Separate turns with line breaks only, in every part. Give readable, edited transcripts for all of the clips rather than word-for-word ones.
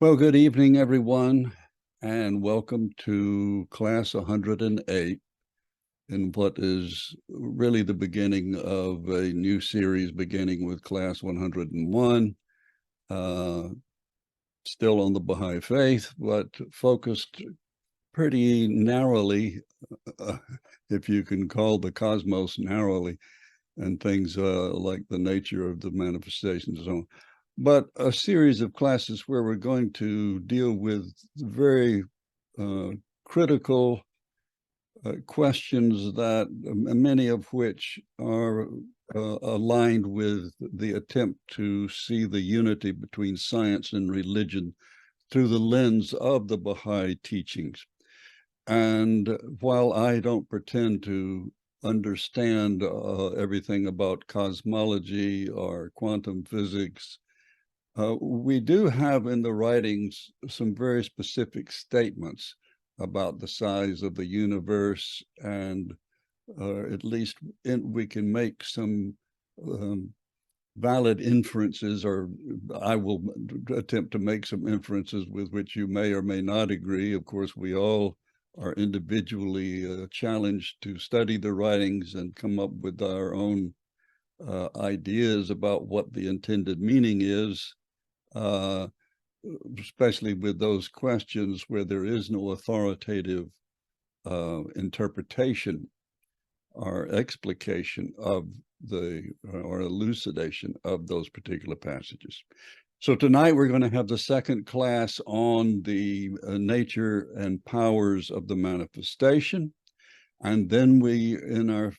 Well, good evening, everyone, and welcome to class 108 in what is really the beginning of a new series beginning with class 101, still on the Baha'i faith, but focused pretty narrowly, uh, if you can call the cosmos narrowly, and things like the nature of the manifestations and so on. But a series of classes where we're going to deal with very critical questions that many of which are aligned with the attempt to see the unity between science and religion through the lens of the Baha'i teachings. And while I don't pretend to understand everything about cosmology or quantum physics, we do have in the writings some very specific statements about the size of the universe, and at least we can make some valid inferences, or I will attempt to make some inferences with which you may or may not agree. Of course, we all are individually challenged to study the writings and come up with our own ideas about what the intended meaning is, especially with those questions where there is no authoritative interpretation or explication of or elucidation of those particular passages. So tonight we're going to have the second class on the nature and powers of the manifestation. And then we, in our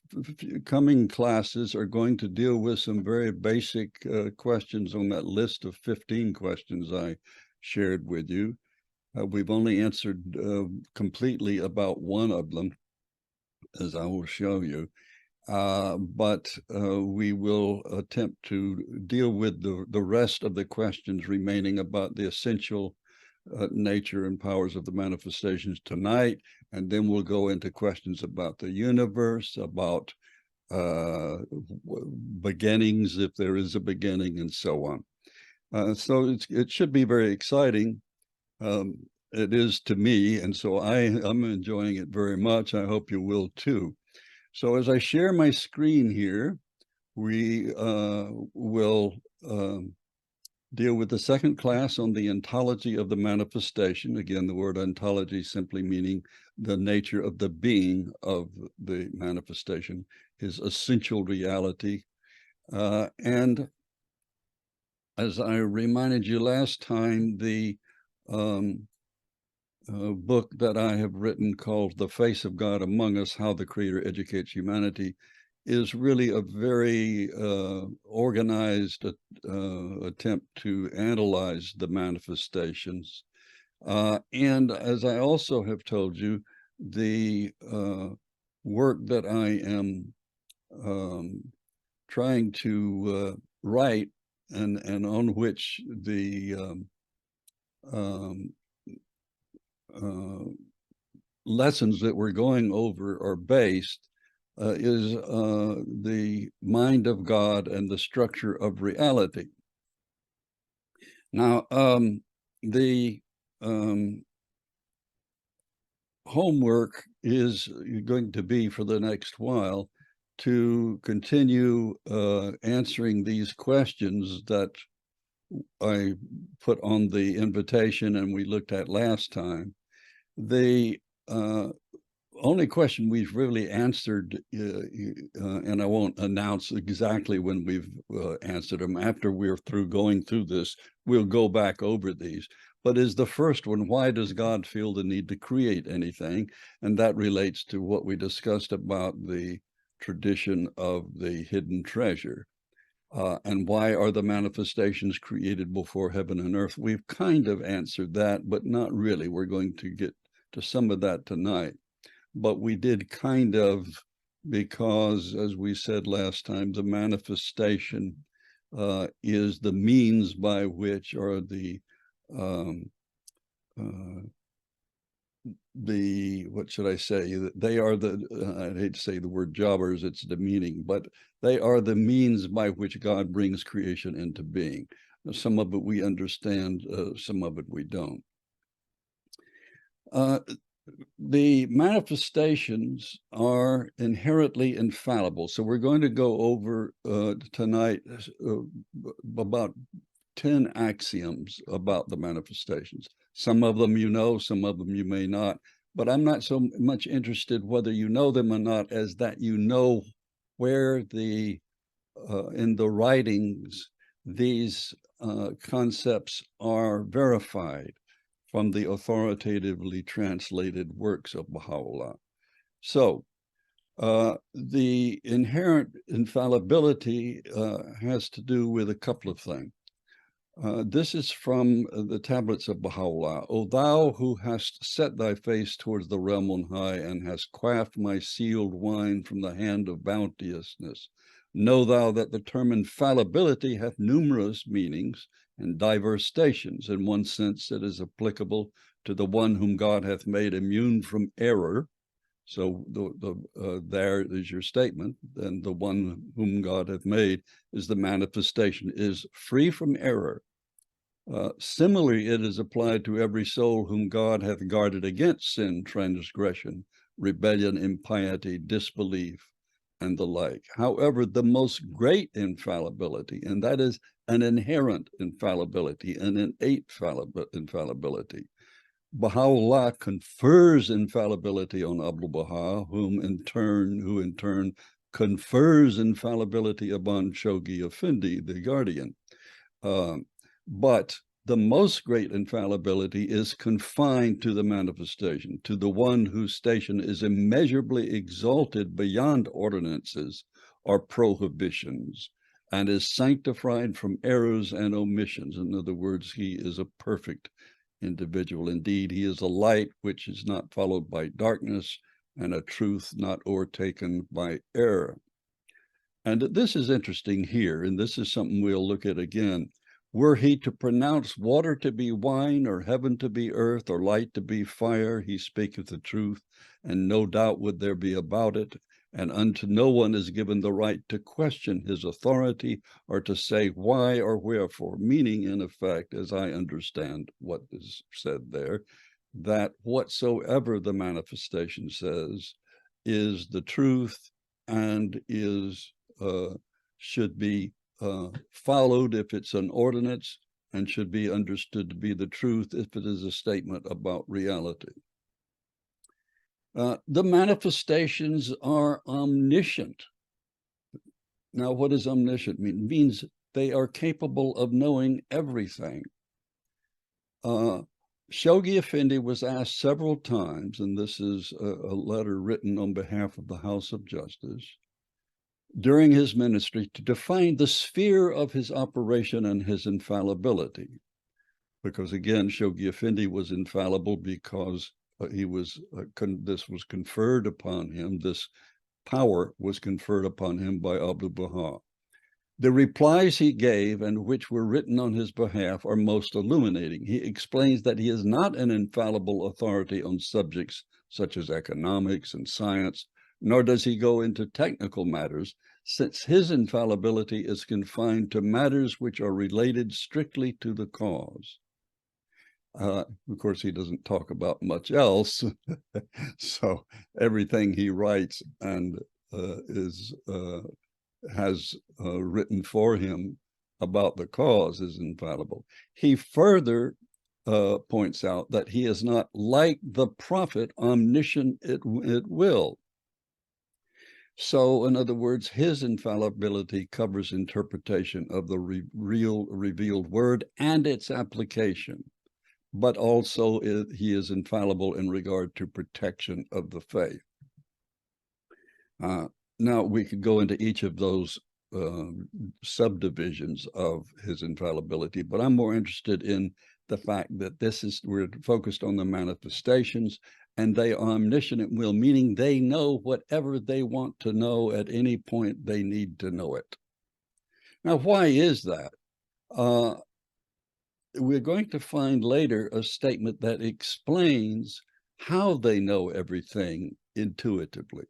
coming classes, are going to deal with some very basic questions on that list of 15 questions I shared with you. We've only answered completely about one of them, as I will show you. But we will attempt to deal with the rest of the questions remaining about the essential nature and powers of the manifestations tonight, and then we'll go into questions about the universe, about beginnings, if there is a beginning, and so on. So it should be very exciting. It is to me, and so I'm enjoying it very much. I hope you will too. So as I share my screen here, we will deal with the second class on the ontology of the manifestation. Again, the word ontology simply meaning the nature of the being of the manifestation, his essential reality. And as I reminded you last time, the book that I have written called The Face of God Among Us, How the Creator Educates Humanity, is really a very organized attempt to analyze the manifestations. And as I also have told you, the work that I am trying to write and on which the lessons that we're going over are based is the mind of God and the structure of reality. Now, the homework is going to be for the next while to continue answering these questions that I put on the invitation and we looked at last time. The only question we've really answered, and I won't announce exactly when we've answered them. After we're through going through this, we'll go back over these. But is the first one, why does God feel the need to create anything? And that relates to what we discussed about the tradition of the hidden treasure. And why are the manifestations created before heaven and earth? We've kind of answered that, but not really. We're going to get to some of that tonight. But we did kind of, because, as we said last time, the manifestation is the means by which, or what should I say? They are I hate to say the word jobbers, it's demeaning, but they are the means by which God brings creation into being. Some of it we understand, some of it we don't. The manifestations are inherently infallible. So we're going to go over tonight about 10 axioms about the manifestations. Some of them you know, some of them you may not, but I'm not so much interested whether you know them or not as that you know where the in the writings these concepts are verified from the authoritatively translated works of Baha'u'llah. So the inherent infallibility has to do with a couple of things. This is from the tablets of Baha'u'llah. O thou who hast set thy face towards the realm on high and hast quaffed my sealed wine from the hand of bounteousness, know thou that the term infallibility hath numerous meanings and diverse stations. In one sense, it is applicable to the one whom God hath made immune from error. So there is your statement. Then the one whom God hath made is the manifestation, is free from error. Similarly, it is applied to every soul whom God hath guarded against sin, transgression, rebellion, impiety, disbelief, and the like. However, the most great infallibility, and that is an inherent infallibility, an innate infallibility. Baha'u'llah confers infallibility on Abdul Baha, who in turn confers infallibility upon Shoghi Effendi, the guardian. But the most great infallibility is confined to the manifestation, to the one whose station is immeasurably exalted beyond ordinances or prohibitions, and is sanctified from errors and omissions. In other words, he is a perfect individual. Indeed, he is a light which is not followed by darkness, and a truth not o'ertaken by error. And this is interesting here, and this is something we'll look at again. Were he to pronounce water to be wine, or heaven to be earth, or light to be fire, he speaketh the truth, and no doubt would there be about it. And unto no one is given the right to question his authority, or to say why or wherefore, meaning, in effect, as I understand what is said there, that whatsoever the manifestation says is the truth and is should be followed if it's an ordinance, and should be understood to be the truth if it is a statement about reality. The manifestations are omniscient. Now, what does omniscient mean? It means they are capable of knowing everything. Shoghi Effendi was asked several times, and this is a letter written on behalf of the House of Justice, during his ministry, to define the sphere of his operation and his infallibility. Because again, Shoghi Effendi was infallible because he was this was conferred upon him, this power was conferred upon him by Abdul Baha. The replies he gave, and which were written on his behalf, are most illuminating. He explains that he is not an infallible authority on subjects such as economics and science, nor does he go into technical matters, since his infallibility is confined to matters which are related strictly to the cause. Of course, he doesn't talk about much else, so everything he writes and has written for him about the cause is infallible. He further points out that he is not like the prophet, omniscient at will. So, in other words, his infallibility covers interpretation of the real revealed word and its application, but also he is infallible in regard to protection of the faith. Now, we could go into each of those subdivisions of his infallibility, but I'm more interested in the fact that we're focused on the manifestations, and they are omniscient at will, meaning they know whatever they want to know at any point they need to know it. Now, why is that? We're going to find later a statement that explains how they know everything intuitively.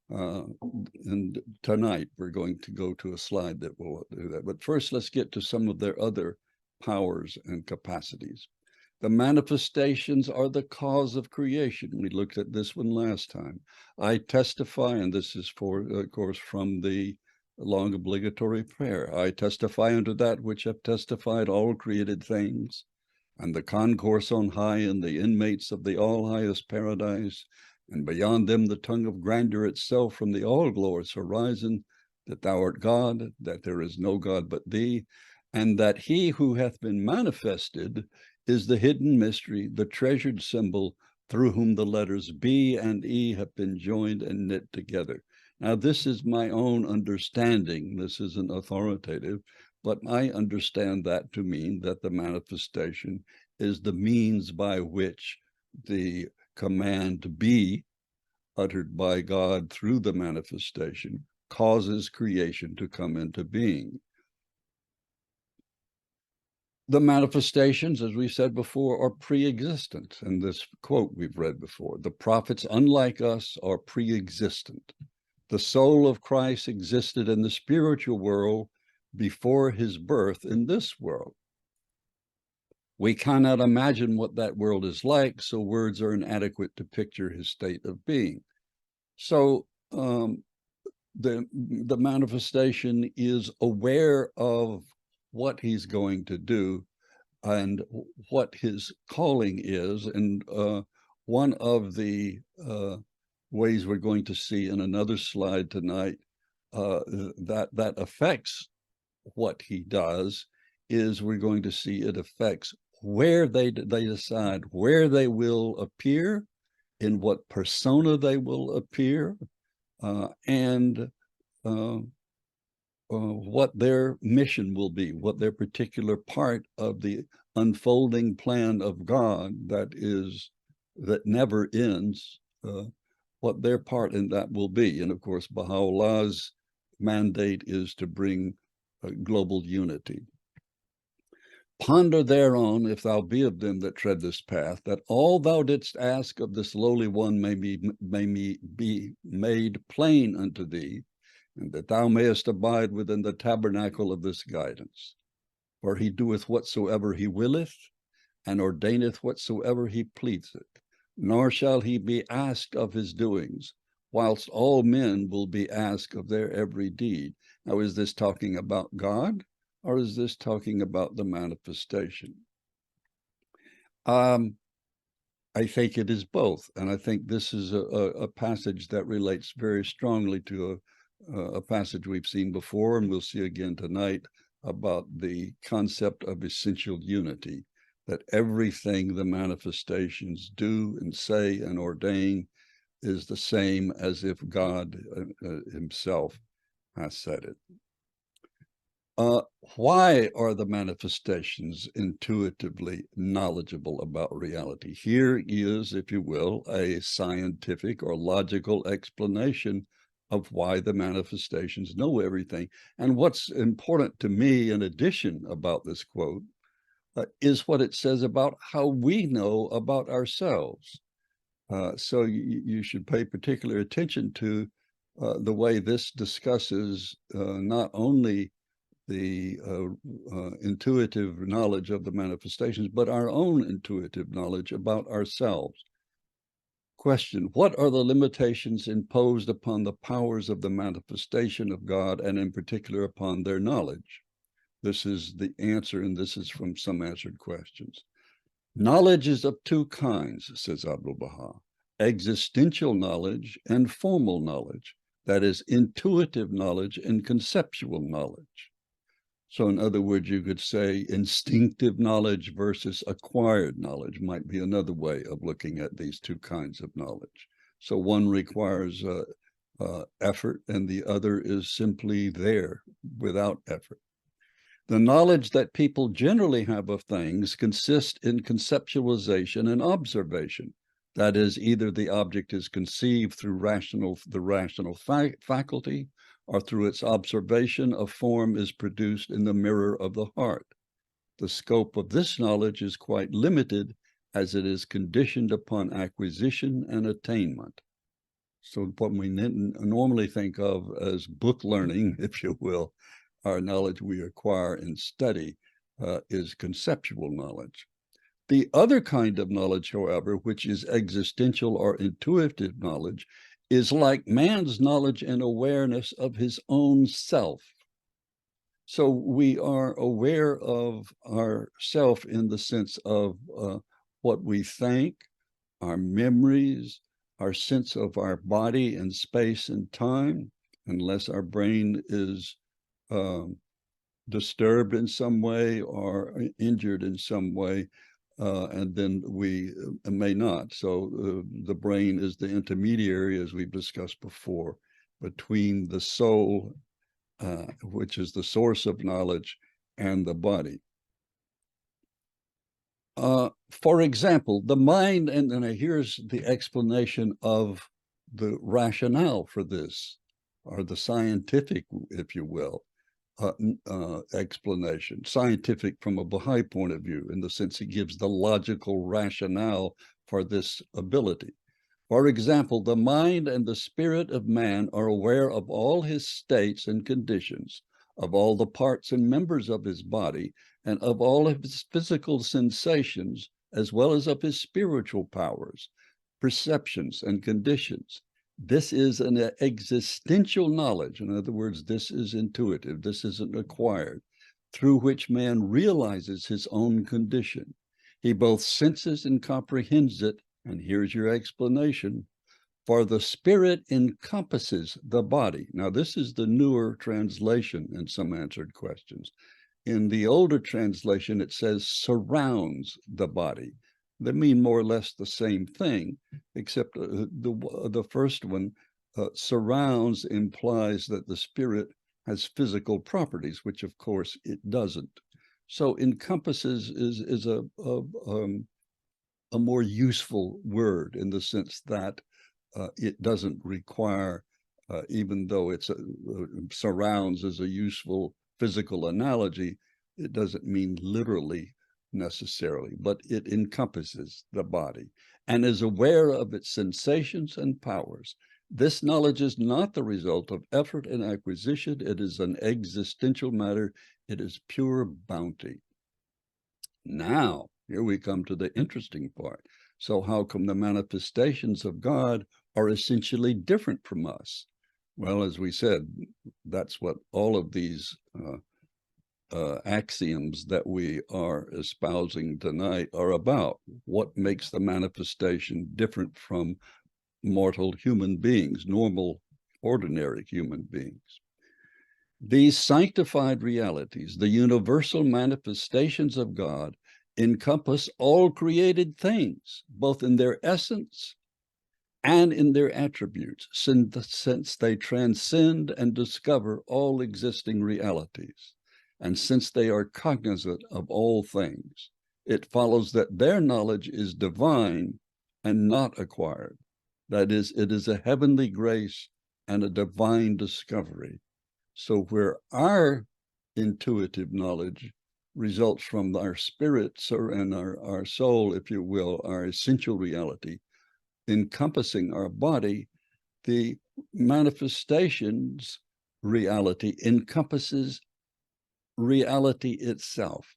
And tonight we're going to go to a slide that will do that. But first, let's get to some of their other powers, and capacities. The manifestations are the cause of creation. We looked at this one last time. I testify, and this is of course, from the long obligatory prayer. I testify unto that which have testified all created things, and the concourse on high, and the inmates of the all highest paradise, and beyond them the tongue of grandeur itself from the all glorious horizon, that thou art God, that there is no God but thee, and that he who hath been manifested is the hidden mystery, the treasured symbol, through whom the letters B and E have been joined and knit together. Now, this is my own understanding. This isn't authoritative, but I understand that to mean that the manifestation is the means by which the command be, uttered by God through the manifestation, causes creation to come into being. The manifestations, as we said before, are pre-existent. And this quote we've read before, the prophets, unlike us, are pre-existent. The soul of Christ existed in the spiritual world before his birth in this world. We cannot imagine what that world is like, so words are inadequate to picture his state of being. So the manifestation is aware of what he's going to do and what his calling is. And one of the ways we're going to see in another slide tonight that affects what he does is we're going to see it affects where they decide where they will appear, in what persona they will appear, and what their mission will be, what their particular part of the unfolding plan of God that never ends, what their part in that will be. And of course, Baha'u'llah's mandate is to bring global unity. Ponder thereon, if thou be of them that tread this path, that all thou didst ask of this lowly one may be made plain unto thee, and that thou mayest abide within the tabernacle of this guidance. For he doeth whatsoever he willeth, and ordaineth whatsoever he pleaseth, nor shall he be asked of his doings, whilst all men will be asked of their every deed. Now, is this talking about God, or is this talking about the manifestation? I think it is both, and I think this is a passage that relates very strongly to a passage we've seen before, and we'll see again tonight, about the concept of essential unity, that everything the manifestations do and say and ordain is the same as if God himself has said it. Why are the manifestations intuitively knowledgeable about reality? Here is, if you will, a scientific or logical explanation of why the manifestations know everything. And what's important to me, in addition, about this quote, is what it says about how we know about ourselves. So you should pay particular attention to the way this discusses not only the intuitive knowledge of the manifestations, but our own intuitive knowledge about ourselves. Question: what are the limitations imposed upon the powers of the manifestation of God, and in particular upon their knowledge? This is the answer, and this is from Some Answered Questions. Knowledge is of two kinds, says Abdu'l-Baha: existential knowledge and formal knowledge, that is, intuitive knowledge and conceptual knowledge. So in other words, you could say instinctive knowledge versus acquired knowledge might be another way of looking at these two kinds of knowledge. So one requires effort, and the other is simply there without effort. The knowledge that people generally have of things consists in conceptualization and observation. That is, either the object is conceived through the rational faculty, or through its observation, a form is produced in the mirror of the heart. The scope of this knowledge is quite limited, as it is conditioned upon acquisition and attainment. So what we normally think of as book learning, if you will, our knowledge we acquire in study, is conceptual knowledge. The other kind of knowledge, however, which is existential or intuitive knowledge, is like man's knowledge and awareness of his own self. So we are aware of ourself in the sense of what we think, our memories, our sense of our body and space and time, unless our brain is disturbed in some way or injured in some way, and then we may not. So the brain is the intermediary, as we've discussed before, between the soul, which is the source of knowledge, and the body. For example, the mind, and then here's the explanation of the rationale for this, or the scientific, if you will, explanation, scientific from a Baha'i point of view, in the sense it gives the logical rationale for this ability. For example, the mind and the spirit of man are aware of all his states and conditions, of all the parts and members of his body, and of all of his physical sensations, as well as of his spiritual powers, perceptions, and conditions. This is an existential knowledge. In other words, this is intuitive. This isn't acquired, through which man realizes his own condition. He both senses and comprehends it. And here's your explanation. For the spirit encompasses the body. Now, this is the newer translation in some answered questions. In the older translation, it says surrounds the body. They mean more or less the same thing, except the first one, surrounds, implies that the spirit has physical properties, which of course it doesn't. So encompasses is a more useful word, in the sense that it doesn't require, even though it's surrounds is a useful physical analogy, it doesn't mean literally necessarily, but it encompasses the body and is aware of its sensations and powers. This knowledge is not the result of effort and acquisition. It is an existential matter. It is pure bounty. Now, here we come to the interesting part. So how come the manifestations of God are essentially different from us? Well, as we said, that's what all of these axioms that we are espousing tonight are about. What makes the manifestation different from mortal human beings, normal, ordinary human beings? These sanctified realities, the universal manifestations of God, encompass all created things, both in their essence and in their attributes, since they transcend and discover all existing realities. And since they are cognizant of all things, it follows that their knowledge is divine and not acquired. That is, it is a heavenly grace and a divine discovery. So where our intuitive knowledge results from our spirit and our soul, if you will, our essential reality, encompassing our body, the manifestations reality encompasses reality itself,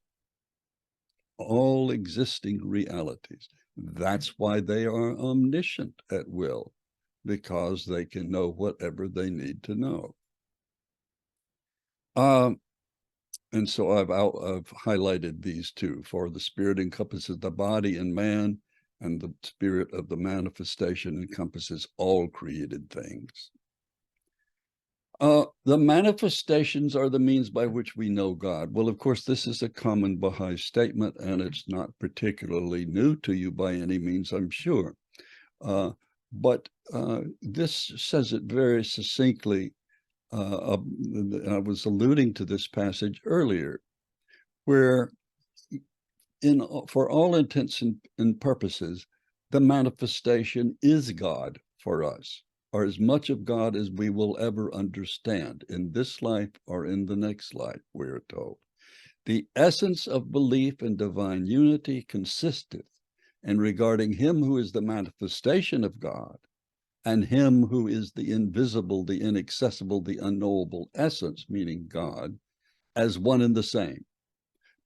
all existing realities. That's why they are omniscient at will, because they can know whatever they need to know. And so I've highlighted these two. For the spirit encompasses the body and man, and the spirit of the manifestation encompasses all created things. The manifestations are the means by which we know God. Well, of course, this is a common Baha'i statement, and it's not particularly new to you by any means, I'm sure. But this says it very succinctly. I was alluding to this passage earlier, where for all intents and purposes, the manifestation is God for us, or as much of God as we will ever understand in this life or in the next life, we're told. The essence of belief in divine unity consisteth in regarding him who is the manifestation of God and him who is the invisible, the inaccessible, the unknowable essence, meaning God, as one and the same.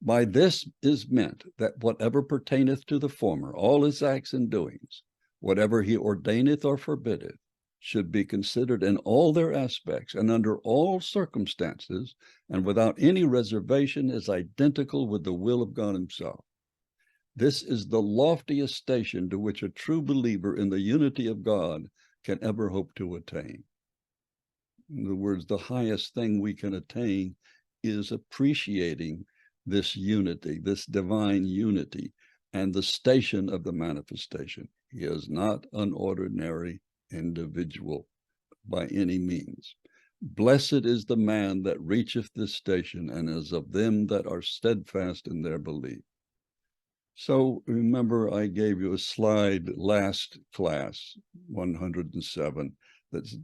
By this is meant that whatever pertaineth to the former, all his acts and doings, whatever he ordaineth or forbiddeth, should be considered in all their aspects and under all circumstances, and without any reservation, as identical with the will of God himself. This is the loftiest station to which a true believer in the unity of God can ever hope to attain. In other words, the highest thing we can attain is appreciating this unity, this divine unity, and the station of the manifestation. He is not an ordinary individual by any means. Blessed is the man that reacheth this station, and is of them that are steadfast in their belief. So remember, I gave you a slide last class, 107, that's,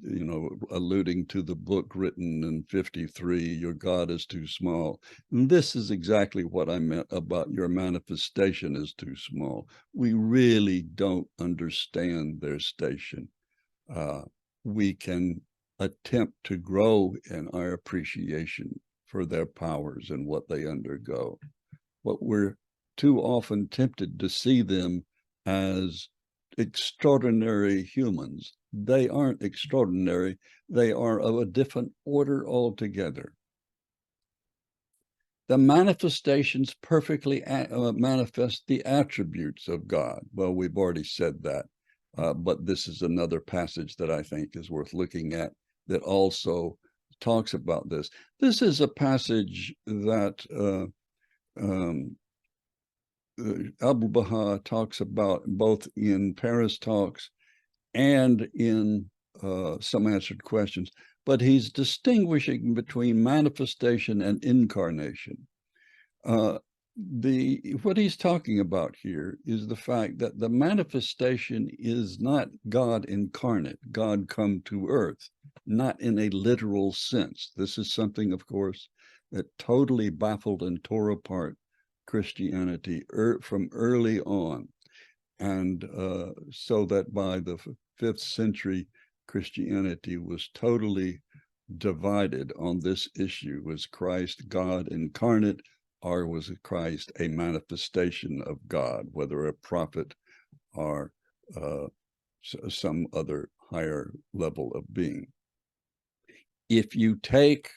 alluding to the book written in 53, Your God is Too Small. And this is exactly what I meant about your manifestation is too small. We really don't understand their station. We can attempt to grow in our appreciation for their powers and what they undergo. But we're too often tempted to see them as extraordinary humans. They aren't extraordinary. They are of a different order altogether. The manifestations perfectly manifest the attributes of God. Well, we've already said that, but this is another passage that I think is worth looking at that also talks about this. This is a passage that Baha'i talks about both in Paris Talks and in Some Answered Questions, but he's distinguishing between manifestation and incarnation. What he's talking about here is the fact that the manifestation is not God incarnate, God come to earth, not in a literal sense. This is something, of course, that totally baffled and tore apart Christianity from early on. And so that by the 5th century, Christianity was totally divided on this issue. Was Christ God incarnate, or was Christ a manifestation of God, whether a prophet or some other higher level of being? If you take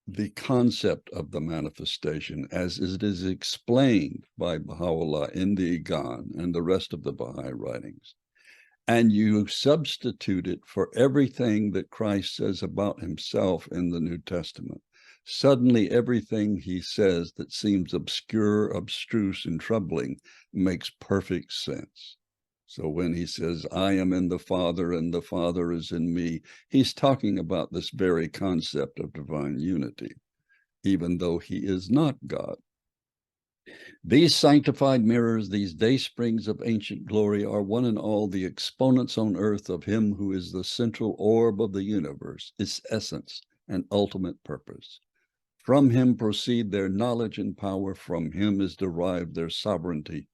the concept of the manifestation as it is explained by Baha'u'llah in the Igan and the rest of the Baha'i writings, and you substitute it for everything that Christ says about himself in the New Testament, suddenly everything he says that seems obscure, abstruse, and troubling makes perfect sense. So when he says, I am in the Father and the Father is in me, he's talking about this very concept of divine unity, even though he is not God. These sanctified mirrors, these daysprings of ancient glory, are one and all the exponents on earth of him who is the central orb of the universe, its essence and ultimate purpose. From him proceed their knowledge and power, from him is derived their sovereignty.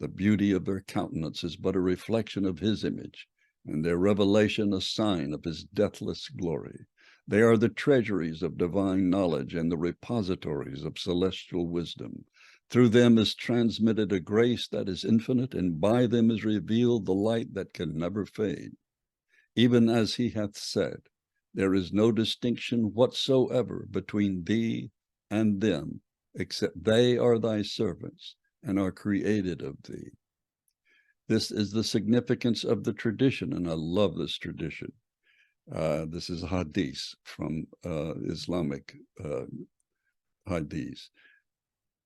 The beauty of their countenance is but a reflection of his image, and their revelation a sign of his deathless glory. They are the treasuries of divine knowledge and the repositories of celestial wisdom. Through them is transmitted a grace that is infinite, and by them is revealed the light that can never fade. Even as he hath said, there is no distinction whatsoever between thee and them, except they are thy servants and are created of thee. This is the significance of the tradition, and I love this tradition. This is hadith from Islamic hadith.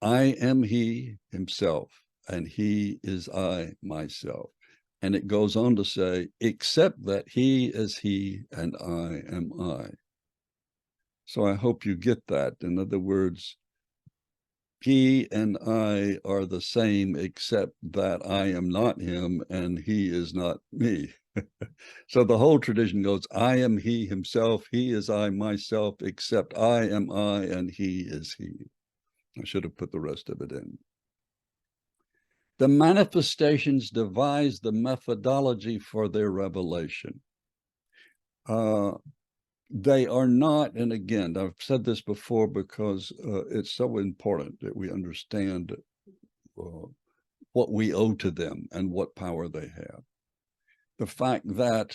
I am he himself, and he is I myself. And it goes on to say, except that he is he and I am I. So I hope you get that. In other words, he and I are the same, except that I am not him and he is not me. So the whole tradition goes, I am he himself, he is I myself, except I am I and he is he. I should have put the rest of it in. The manifestations devised the methodology for their revelation. they are not, and again, I've said this before because it's so important that we understand what we owe to them and what power they have. The fact that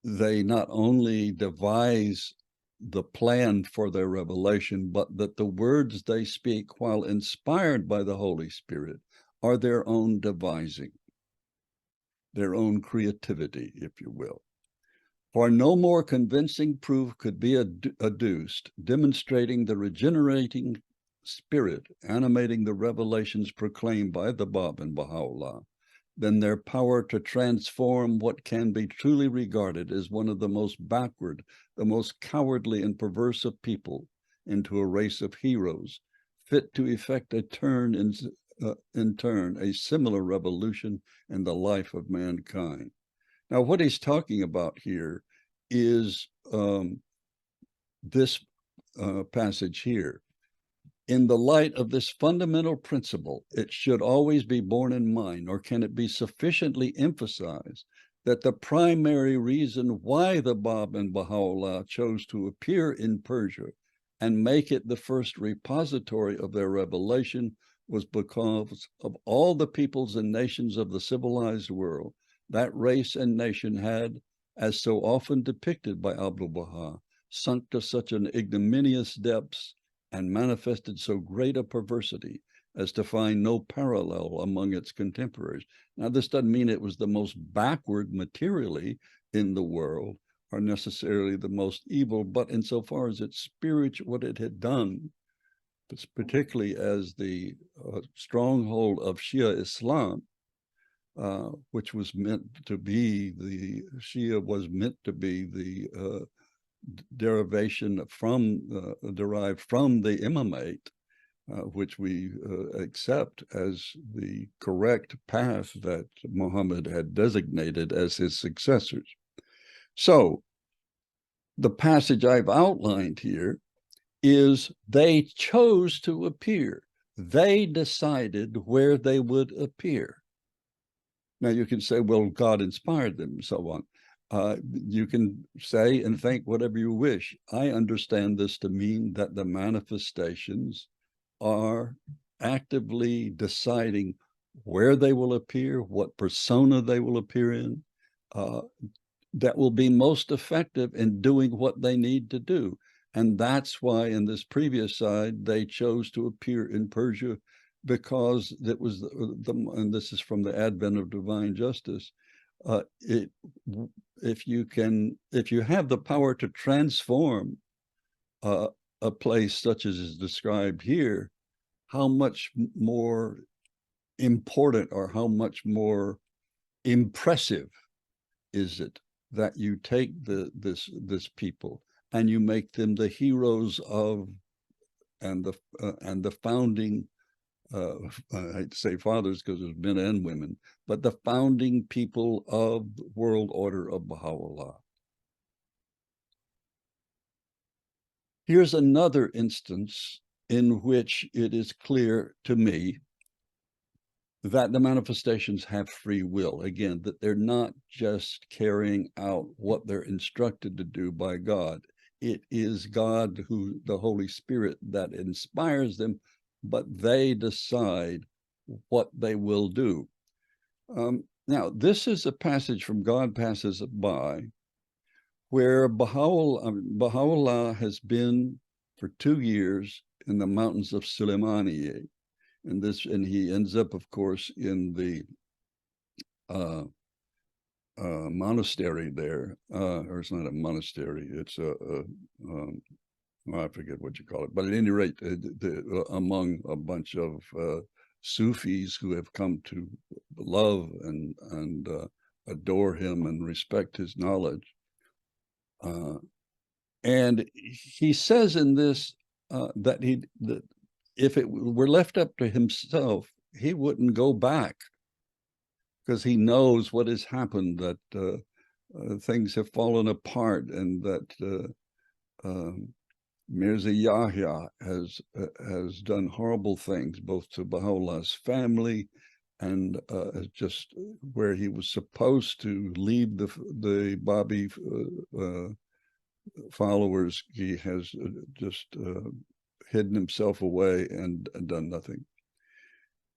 they not only devise the plan for their revelation, but that the words they speak, while inspired by the Holy Spirit, are their own devising, their own creativity, if you will. For no more convincing proof could be adduced, demonstrating the regenerating spirit animating the revelations proclaimed by the Bab and Baha'u'llah, than their power to transform what can be truly regarded as one of the most backward, the most cowardly and perverse of people into a race of heroes, fit to effect a turn in turn, a similar revolution in the life of mankind. Now, what he's talking about here is this passage here. In the light of this fundamental principle, it should always be borne in mind, or can it be sufficiently emphasized, that the primary reason why the Bab and Baha'u'llah chose to appear in Persia and make it the first repository of their revelation was because of all the peoples and nations of the civilized world, that race and nation had, as so often depicted by Abdu'l-Baha, sunk to such an ignominious depths and manifested so great a perversity as to find no parallel among its contemporaries. Now, this doesn't mean it was the most backward materially in the world or necessarily the most evil, but insofar as its spiritual, what it had done, particularly as the stronghold of Shia Islam, which was meant to be the Shia was meant to be the derivation from derived from the imamate, which we accept as the correct path that Muhammad had designated as his successors. So the passage I've outlined here is they chose to appear. They decided where they would appear. Now you can say, well, God inspired them and so on. You can say and think whatever you wish. I understand this to mean that the manifestations are actively deciding where they will appear, what persona they will appear in, that will be most effective in doing what they need to do. And that's why in this previous side, they chose to appear in Persia, because it was and this is from the advent of divine justice. If you have the power to transform a place such as is described here, how much more important or how much more impressive is it that you take this people and you make them the heroes of and the founding I hate to say fathers because there's men and women, but the founding people of the world order of Baha'u'llah. Here's another instance in which it is clear to me that the manifestations have free will. Again, that they're not just carrying out what they're instructed to do by God. It is God, who the Holy Spirit, that inspires them, but they decide what they will do. Now, this is a passage from God Passes By, where Baha'u'llah has been for 2 years in the mountains of Suleymaniye. And he ends up, of course, in the monastery there, or it's not a monastery, it's I forget what you call it, but at any rate, among a bunch of Sufis who have come to love and adore him and respect his knowledge. And he says in this that if it were left up to himself, he wouldn't go back, because he knows what has happened, that things have fallen apart, and that Mirza Yahya has done horrible things, both to Baha'u'llah's family and just where he was supposed to lead the Babi followers, he has just hidden himself away and done nothing.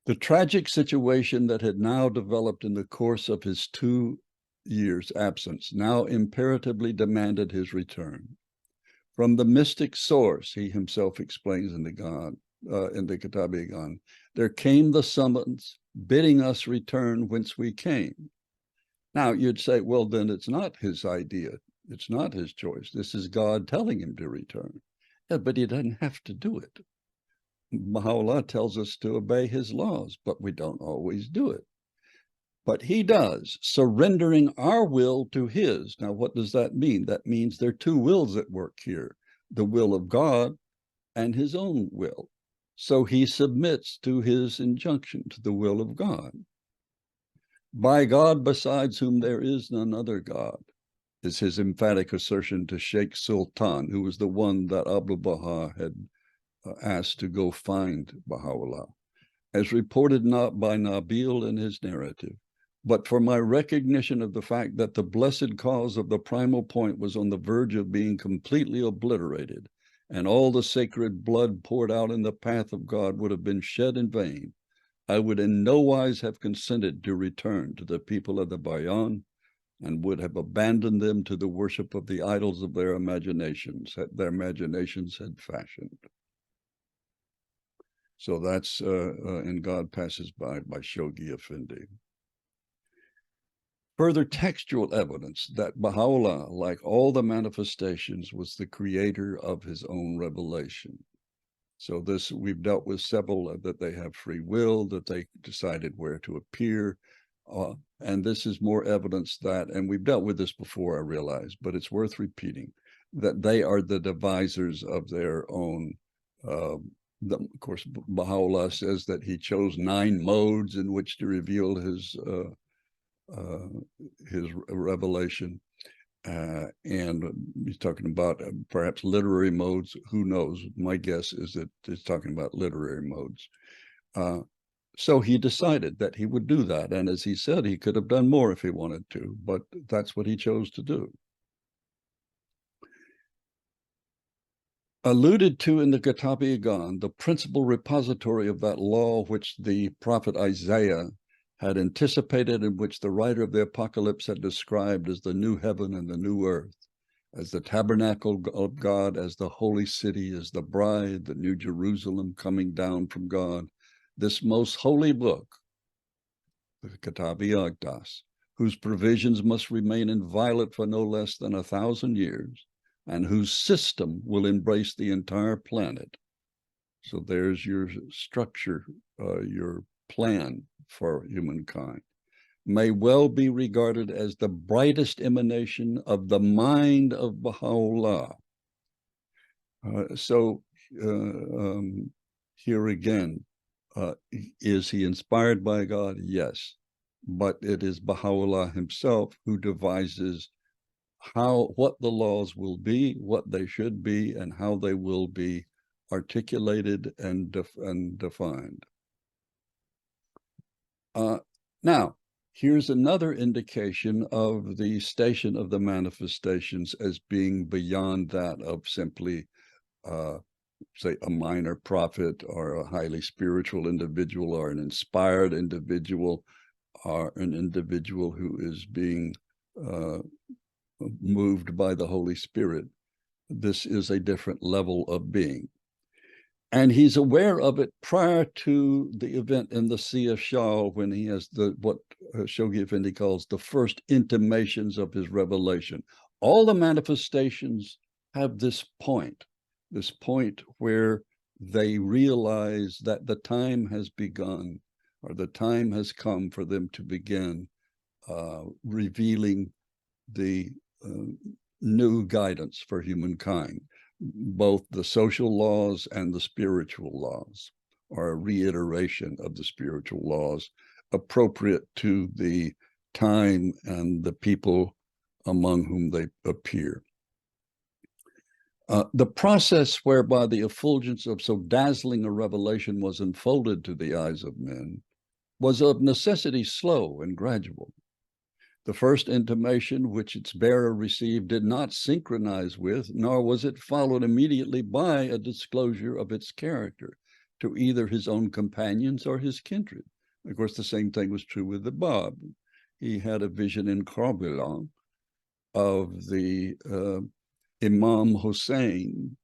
The tragic situation that had now developed in the course of his 2 years' absence now imperatively demanded his return. From the mystic source, he himself explains in the Kitab-i-Gan, there came the summons bidding us return whence we came. Now you'd say, well, then it's not his idea. It's not his choice. This is God telling him to return. Yeah, but he doesn't have to do it. Baha'u'llah tells us to obey his laws, but we don't always do it. But he does, surrendering our will to his. Now, what does that mean? That means there are two wills at work here, the will of God and his own will. So he submits to his injunction, to the will of God. By God besides whom there is none other God, is his emphatic assertion to Sheikh Sultan, who was the one that Abdul Baha had asked to go find Baha'u'llah, as reported not by Nabil in his narrative, but for my recognition of the fact that the blessed cause of the primal point was on the verge of being completely obliterated, and all the sacred blood poured out in the path of God would have been shed in vain, I would in no wise have consented to return to the people of the Bayan, and would have abandoned them to the worship of the idols of their imaginations had fashioned. So that's in God Passes by Shoghi Effendi. Further textual evidence that Baha'u'llah, like all the manifestations, was the creator of his own revelation. So this, we've dealt with several, that they have free will, that they decided where to appear. And this is more evidence that, and we've dealt with this before, I realize, but it's worth repeating, that they are the devisers of their own. Of course, Baha'u'llah says that he chose 9 modes in which to reveal his revelation. And he's talking about perhaps literary modes. Who knows? My guess is that he's talking about literary modes. So he decided that he would do that. And as he said, he could have done more if he wanted to, but that's what he chose to do. Alluded to in the Kitab-i-Gan, the principal repository of that law which the prophet Isaiah had anticipated, in which the writer of the Apocalypse had described as the new heaven and the new earth, as the tabernacle of God, as the holy city, as the bride, the new Jerusalem coming down from God. This most holy book, the Kitab-i-Aqdas, whose provisions must remain inviolate for no less than 1,000 years, and whose system will embrace the entire planet. So there's your structure, your plan for humankind, may well be regarded as the brightest emanation of the mind of Baha'u'llah. Here again, is he inspired by God? Yes, but it is Baha'u'llah himself who devises what the laws will be, what they should be, and how they will be articulated and defined. Now, here's another indication of the station of the manifestations as being beyond that of simply, say, a minor prophet or a highly spiritual individual or an inspired individual or an individual who is being moved by the Holy Spirit. This is a different level of being. And he's aware of it prior to the event in the Sea of Shah, when he has what Shoghi Effendi calls the first intimations of his revelation. All the manifestations have this point where they realize that the time has begun, or the time has come for them to begin revealing the new guidance for humankind. Both the social laws and the spiritual laws are a reiteration of the spiritual laws appropriate to the time and the people among whom they appear. The process whereby the effulgence of so dazzling a revelation was unfolded to the eyes of men was of necessity slow and gradual. The first intimation which its bearer received did not synchronize with, nor was it followed immediately by a disclosure of its character to either his own companions or his kindred. Of course, the same thing was true with the Bab. He had a vision in Karbala of the Imam Hussein,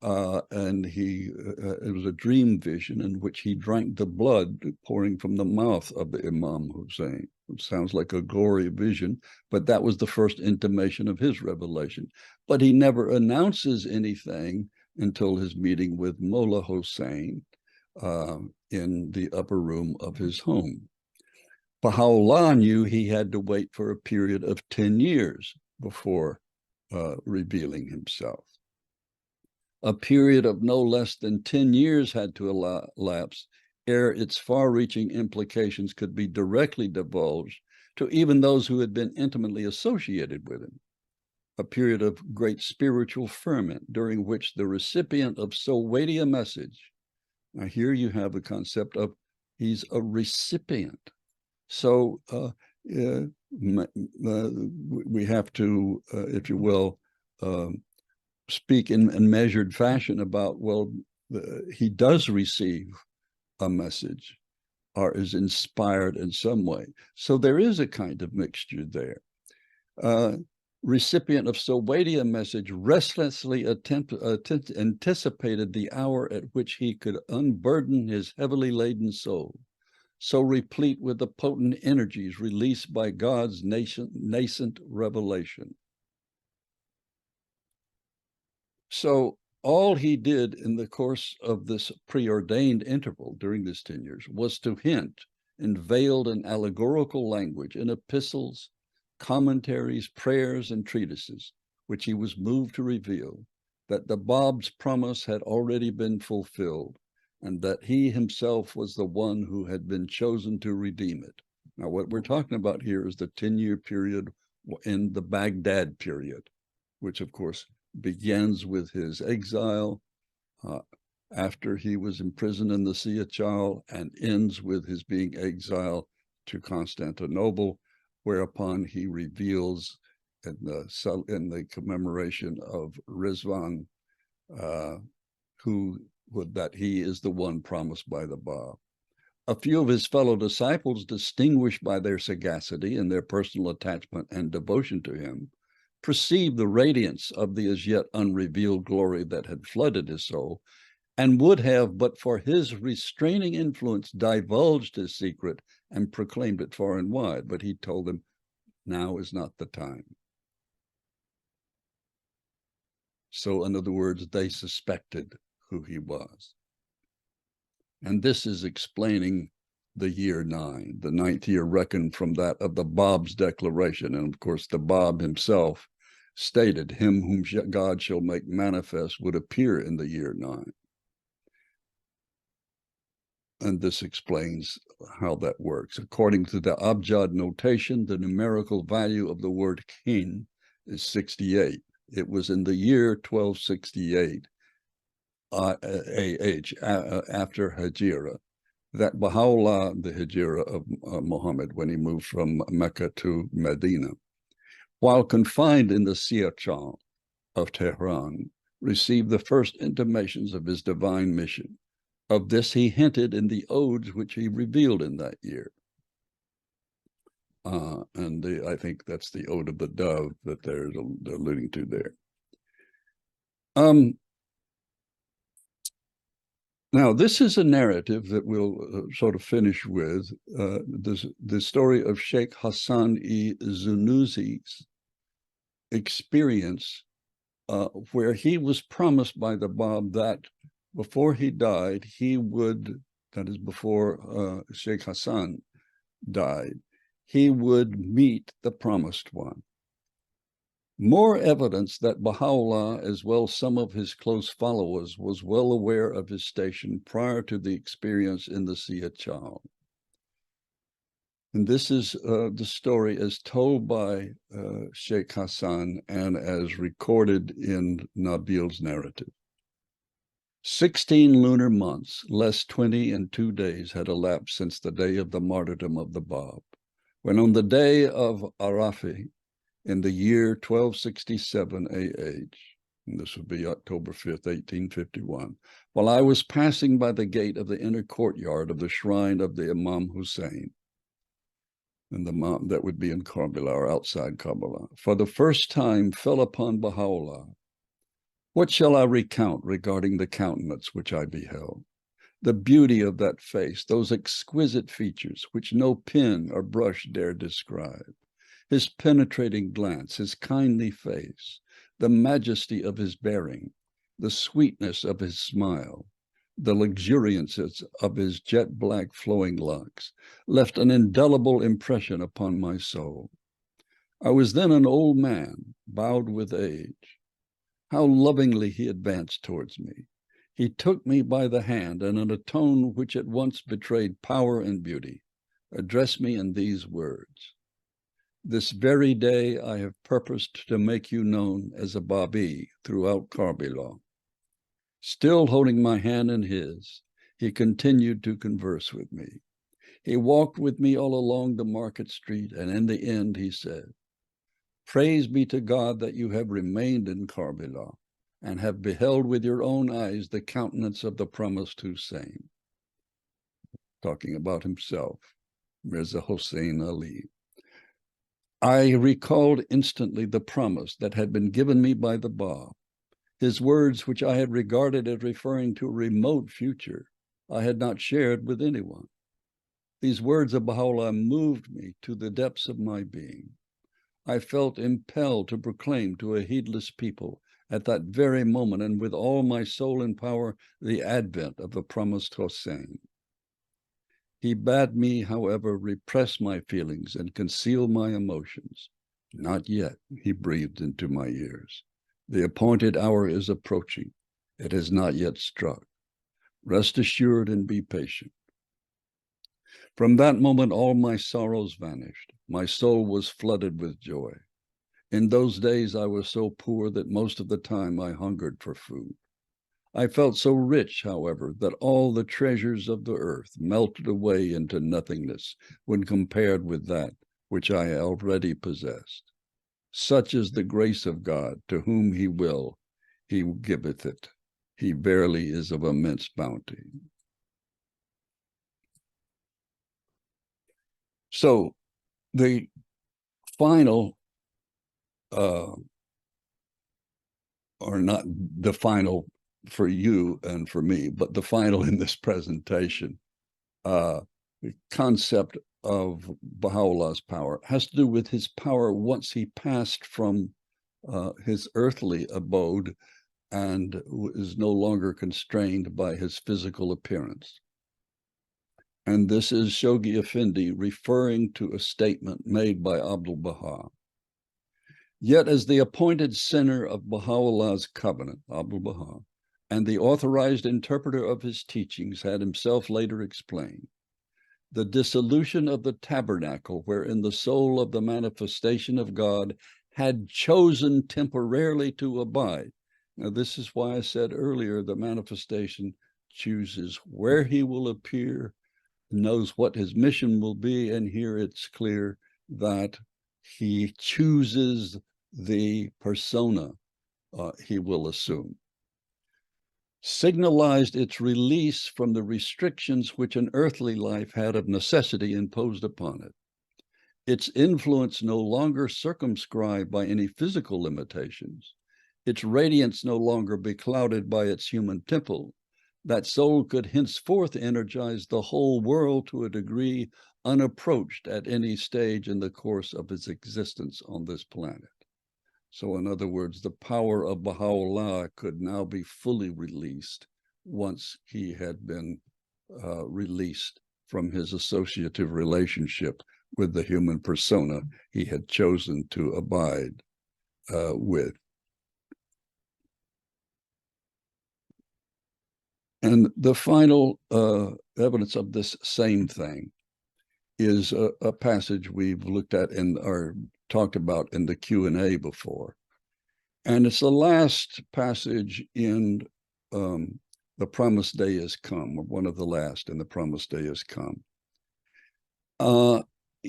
and it was a dream vision in which he drank the blood pouring from the mouth of the Imam Hussein. It sounds like a gory vision, but that was the first intimation of his revelation. But he never announces anything until his meeting with Mullah Hussein in the upper room of his home. Baha'u'llah knew he had to wait for a period of 10 years before revealing himself. A period of no less than 10 years had to elapse ere its far-reaching implications could be directly divulged to even those who had been intimately associated with him. A period of great spiritual ferment during which the recipient of so weighty a message, now here you have the concept of he's a recipient. So we have to, if you will, speak in measured fashion about, well, he does receive a message or is inspired in some way. So there is a kind of mixture there. Recipient of so weighty a message restlessly anticipated the hour at which he could unburden his heavily laden soul, so replete with the potent energies released by God's nascent revelation. So all he did in the course of this preordained interval during this 10 years was to hint in veiled and allegorical language in epistles, commentaries, prayers, and treatises, which he was moved to reveal, that the Bab's promise had already been fulfilled, and that he himself was the one who had been chosen to redeem it. Now, what we're talking about here is the 10-year period in the Baghdad period, which, of course, begins with his exile after he was imprisoned in the Siyah and ends with his being exiled to Constantinople, whereupon he reveals in the commemoration of Rizwan that he is the one promised by the Bab. A few of his fellow disciples, distinguished by their sagacity and their personal attachment and devotion to him, perceived the radiance of the as yet unrevealed glory that had flooded his soul, and would have, but for his restraining influence, divulged his secret and proclaimed it far and wide. But he told them, now is not the time. So, in other words, they suspected who he was. And this is explaining the year 9, the 9th year reckoned from that of the Bab's declaration. And of course, the Bab himself stated, him whom God shall make manifest would appear in the year 9. And this explains how that works. According to the Abjad notation, the numerical value of the word kin is 68. It was in the year 1268 after Hijra that Baha'u'llah, the Hijra of Muhammad, when he moved from Mecca to Medina, while confined in the Siyah of Tehran, received the first intimations of his divine mission. Of this he hinted in the odes which he revealed in that year. I think that's the Ode of the Dove that they're alluding to there. Now, this is a narrative that we'll sort of finish with, the story of Sheikh Hassan-i-Zunuzi's experience, where he was promised by the Bab that before he died, he would, that is before Sheikh Hassan died, he would meet the promised one. More evidence that Baha'u'llah, as well as some of his close followers, was well aware of his station prior to the experience in the Siyah. And this is the story as told by Sheikh Hassan and as recorded in Nabil's narrative. 16 lunar months, less 20 and 2 days, had elapsed since the day of the martyrdom of the Bab, when on the day of Arafi, in the year 1267 AH, and this would be October 5th, 1851, while I was passing by the gate of the inner courtyard of the shrine of the Imam Hussein, and the mountain that would be in Karbala or outside Karbala, for the first time fell upon Baha'u'llah. What shall I recount regarding the countenance which I beheld? The beauty of that face, those exquisite features which no pen or brush dare describe, his penetrating glance, his kindly face, the majesty of his bearing, the sweetness of his smile, the luxuriance of his jet black flowing locks, left an indelible impression upon my soul. I was then an old man, bowed with age. How lovingly he advanced towards me. He took me by the hand, and in a tone which at once betrayed power and beauty, addressed me in these words: "This very day I have purposed to make you known as a Baha'i throughout Karbala." Still holding my hand in his, he continued to converse with me. He walked with me all along the market street, and in the end he said, "Praise be to God that you have remained in Karbala and have beheld with your own eyes the countenance of the promised Hussein." Talking about himself, Mirza Hussein Ali. I recalled instantly the promise that had been given me by the Bab. His words, which I had regarded as referring to a remote future, I had not shared with anyone. These words of Baha'u'llah moved me to the depths of my being. I felt impelled to proclaim to a heedless people at that very moment and with all my soul and power the advent of the promised Hussein. He bade me, however, repress my feelings and conceal my emotions. "Not yet," he breathed into my ears. "The appointed hour is approaching. It has not yet struck. Rest assured and be patient." From that moment, all my sorrows vanished. My soul was flooded with joy. In those days, I was so poor that most of the time I hungered for food. I felt so rich, however, that all the treasures of the earth melted away into nothingness when compared with that which I already possessed. Such is the grace of God, to whom he will, he giveth it. He verily is of immense bounty. So the final, or not the final for you and for me, but the final in this presentation, the concept of Baha'u'llah's power has to do with his power once he passed from his earthly abode and is no longer constrained by his physical appearance. And this is Shoghi Effendi referring to a statement made by Abdul Baha. Yet as the appointed center of Baha'u'llah's covenant, Abdul Baha, and the authorized interpreter of his teachings had himself later explained, the dissolution of the tabernacle wherein the soul of the manifestation of God had chosen temporarily to abide. Now, this is why I said earlier, the manifestation chooses where he will appear, knows what his mission will be, and here it's clear that he chooses the persona he will assume. Signalized its release from the restrictions which an earthly life had of necessity imposed upon it. Its influence no longer circumscribed by any physical limitations, its radiance no longer beclouded by its human temple, that soul could henceforth energize the whole world to a degree unapproached at any stage in the course of its existence on this planet. So in other words, the power of Baha'u'llah could now be fully released once he had been released from his associative relationship with the human persona he had chosen to abide with. And the final evidence of this same thing is a passage we've looked at or talked about in the Q&A before. And it's the last passage in The Promised Day Has Come, or one of the last in The Promised Day Has Come.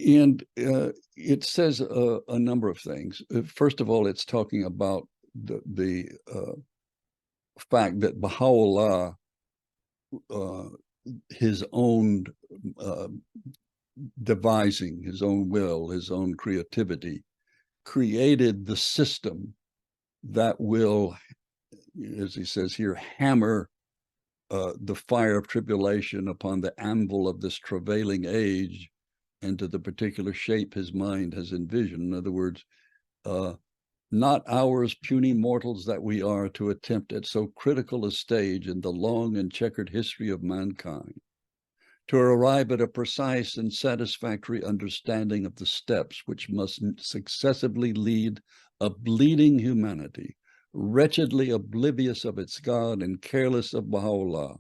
And it says a number of things. First of all, it's talking about the fact that Baha'u'llah, his own devising, his own will, his own creativity, created the system that will, as he says here, hammer the fire of tribulation upon the anvil of this travailing age into the particular shape his mind has envisioned. In other words, not ours, puny mortals that we are, to attempt at so critical a stage in the long and checkered history of mankind, to arrive at a precise and satisfactory understanding of the steps which must successively lead a bleeding humanity, wretchedly oblivious of its God and careless of Baha'u'llah,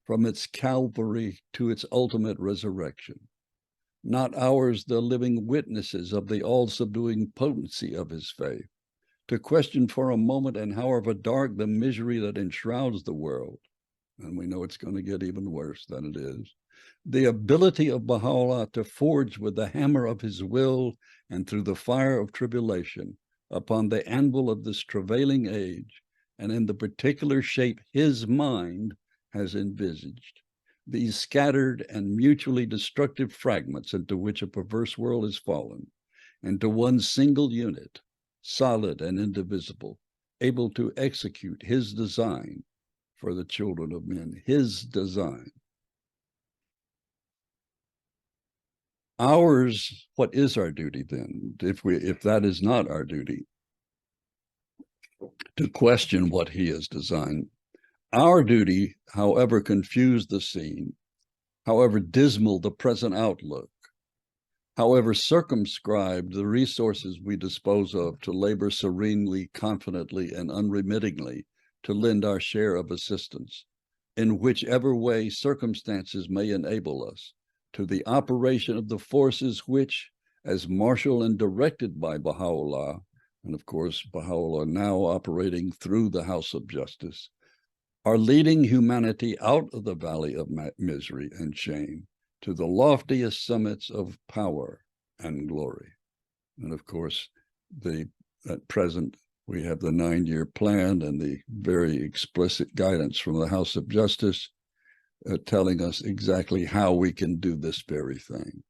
from its Calvary to its ultimate resurrection. Not ours the living witnesses of the all-subduing potency of his faith, to question for a moment, and however dark the misery that enshrouds the world, and we know it's going to get even worse than it is, the ability of Baha'u'llah to forge with the hammer of his will and through the fire of tribulation upon the anvil of this travailing age, and in the particular shape his mind has envisaged, these scattered and mutually destructive fragments into which a perverse world has fallen, into one single unit, solid and indivisible, able to execute his design for the children of men, his design. Ours, what is our duty then, if that is not our duty, to question what he has designed? Our duty, however confused the scene, however dismal the present outlook, however circumscribed the resources we dispose of, to labor serenely, confidently, and unremittingly to lend our share of assistance, in whichever way circumstances may enable us, to the operation of the forces which, as marshaled and directed by Baha'u'llah, and of course Baha'u'llah now operating through the House of Justice, are leading humanity out of the valley of misery and shame to the loftiest summits of power and glory. And of course, at present, we have the 9-year plan and the very explicit guidance from the House of Justice telling us exactly how we can do this very thing.